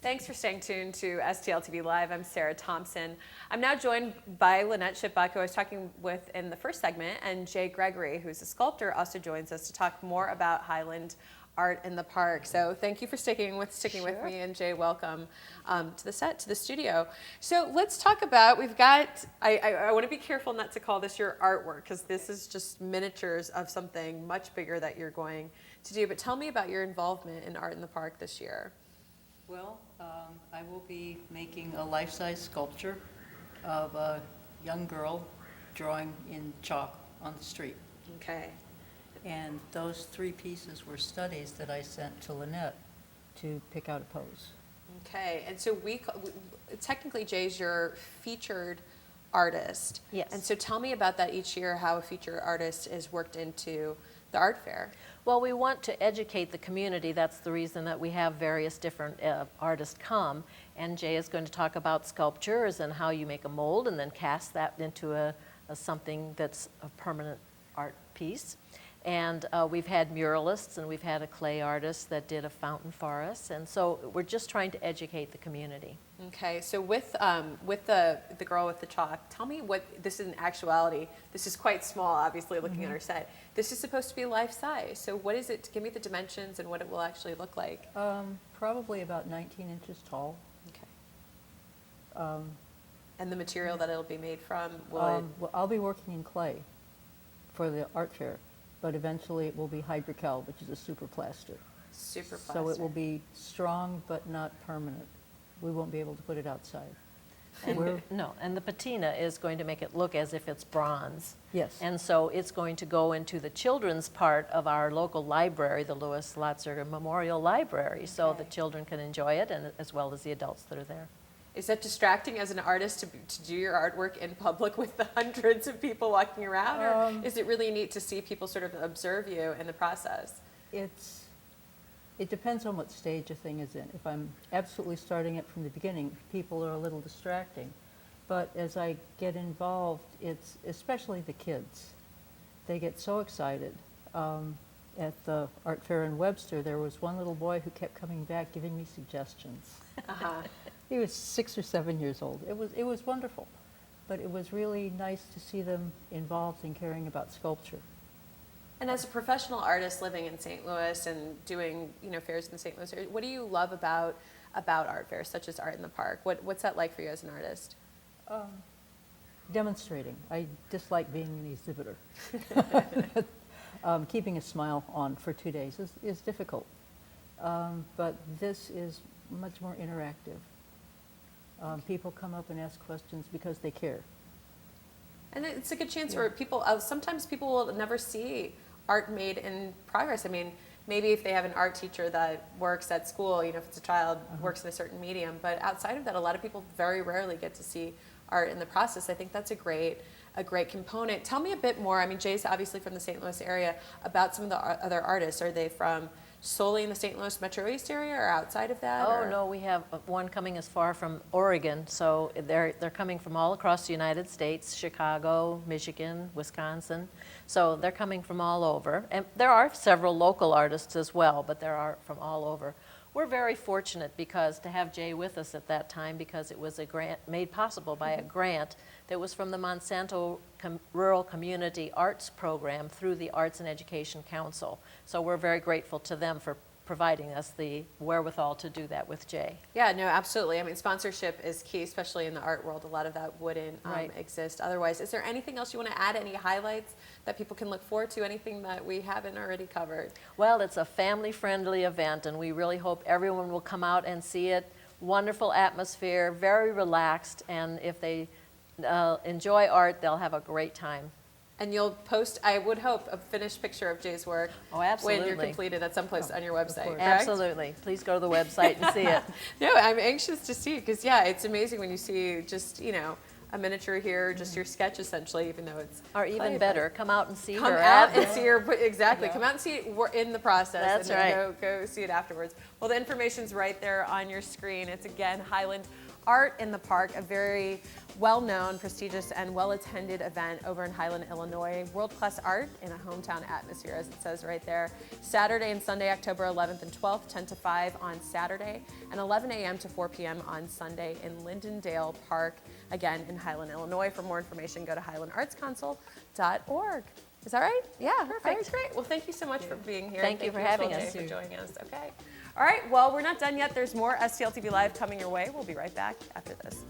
Thanks for staying tuned to STL TV Live. I'm Sarah Thompson. I'm now joined by Lynnette Schuepbach, who I was talking with in the first segment, and Jaye Gregory, who's a sculptor, also joins us to talk more about Highland Art in the park. So thank you for sticking with me, and Jaye, welcome to the set, to the studio. So let's talk about, we've got, I want to be careful not to call this your artwork, because this is just miniatures of something much bigger that you're going to do. But tell me about your involvement in Art in the Park this year. Well, I will be making a life-size sculpture of a young girl drawing in chalk on the street. Okay. And those 3 pieces were studies that I sent to Lynette to pick out a pose. Okay, and so technically Jaye's your featured artist. Yes. And so tell me about that each year, how a featured artist is worked into the art fair. Well, we want to educate the community. That's the reason that we have various different artists come. And Jaye is going to talk about sculptures and how you make a mold and then cast that into a something that's a permanent art piece. And we've had muralists and we've had a clay artist that did a fountain for us. And so we're just trying to educate the community. Okay, so with the girl with the chalk, tell me what this is in actuality. This is quite small, obviously, looking at her set. This is supposed to be life-size. So what is it? Give me the dimensions and what it will actually look like. Probably about 19 inches tall. Okay. And the material that it'll be made from, Well, I'll be working in clay for the art fair, but eventually it will be hydrocal, which is a super plaster. Super plaster. So it will be strong but not permanent. We won't be able to put it outside. And no, and the patina is going to make it look as if it's bronze. Yes. And so it's going to go into the children's part of our local library, the Lewis Lotzer Memorial Library, so the children can enjoy it, and as well as the adults that are there. Is that distracting as an artist to do your artwork in public with the hundreds of people walking around, or is it really neat to see people sort of observe you in the process? It depends on what stage a thing is in. If I'm absolutely starting it from the beginning, people are a little distracting. But as I get involved, it's especially the kids. They get so excited. At the art fair in Webster, there was one little boy who kept coming back giving me suggestions. He was 6 or 7 years old. It was wonderful. But it was really nice to see them involved in caring about sculpture. And as a professional artist living in St. Louis and doing fairs in the St. Louis area, what do you love about art fairs, such as Art in the Park? What's that like for you as an artist? Demonstrating. I dislike being an exhibitor. Keeping a smile on for 2 days is difficult. But this is much more interactive. People come up and ask questions because they care. And it's a good chance for people, sometimes people will never see art made in progress. I mean, maybe if they have an art teacher that works at school, if it's a child works in a certain medium, but outside of that, a lot of people very rarely get to see art in the process. I think that's a great component. Tell me a bit more. I mean, Jaye's obviously from the St. Louis area, about some of the other artists. Are they from solely in the St. Louis metro east area or outside of that? Oh, no, we have one coming as far from Oregon, so they're coming from all across the United States, Chicago, Michigan, Wisconsin, so they're coming from all over. And there are several local artists as well, but there are from all over. We're very fortunate because to have Jaye with us at that time, because it was a grant made possible by a grant that was from the Monsanto Rural Community Arts Program through the Arts and Education Council. So we're very grateful to them for providing us the wherewithal to do that with Jaye. Yeah, no, absolutely. I mean, sponsorship is key, especially in the art world. A lot of that wouldn't exist otherwise. Is there anything else you want to add, any highlights that people can look forward to, anything that we haven't already covered? Well, it's a family-friendly event, and we really hope everyone will come out and see it. Wonderful atmosphere, very relaxed, and if they enjoy art, they'll have a great time. And you'll post, I would hope, a finished picture of Jaye's work when you're completed at some place on your website, correct? Absolutely. Please go to the website and see it. No, I'm anxious to see it because, yeah, it's amazing when you see just, a miniature here, just your sketch essentially, even though it's or even better, come out and see her. Come out and see her, exactly. Come out and see it in the process. That's and then right. go see it afterwards. Well, the information's right there on your screen. It's again Highland Art in the Park, a very well-known, prestigious, and well-attended event over in Highland, Illinois. World-class art in a hometown atmosphere, as it says right there. Saturday and Sunday, October 11th and 12th, 10 to 5 on Saturday, and 11 a.m. to 4 p.m. on Sunday in Lindendale Park, again in Highland, Illinois. For more information, go to highlandartscouncil.org. Is that right? Yeah, perfect. All right, great. Well, thank you so much for being here. Thank you for having Jaye, us. for joining us. Okay. All right, well, we're not done yet. There's more STL TV Live coming your way. We'll be right back after this.